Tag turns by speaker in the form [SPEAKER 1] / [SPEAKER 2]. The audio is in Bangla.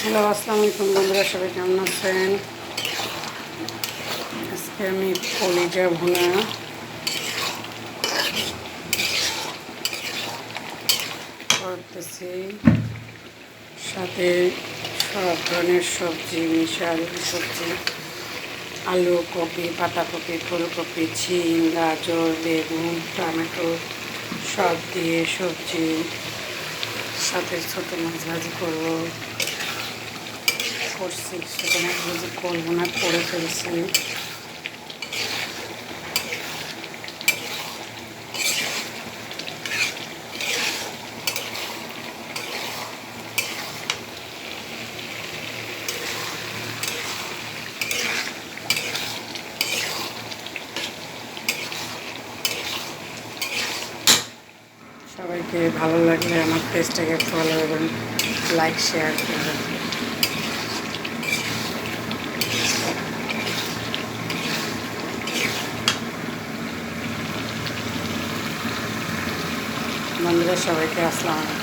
[SPEAKER 1] হ্যালো, আসসালামু আলাইকুম বন্ধুরা, সবাই কেমন আছেন? আজকে আমি কলিজা ভুনা করতেছি, সাথে সব ধরনের সবজি মিশা, আলু সবজি, আলু, কপি, পাতাকপি, ফুলকপি, ঝিম, গাজর, বেগুন, টমেটো সব দিয়ে সবজি, সাথে ছোটো মাছ ভাজি করছি। ছোটো মাছ ভাজি করবো না, করে ফেলছি। সবাইকে ভালো লাগলে আমার পেজটাকে ফলো এবং লাইক শেয়ার করবেন। বন্ধুরা, সবাইকে আসসালামু আলাইকুম।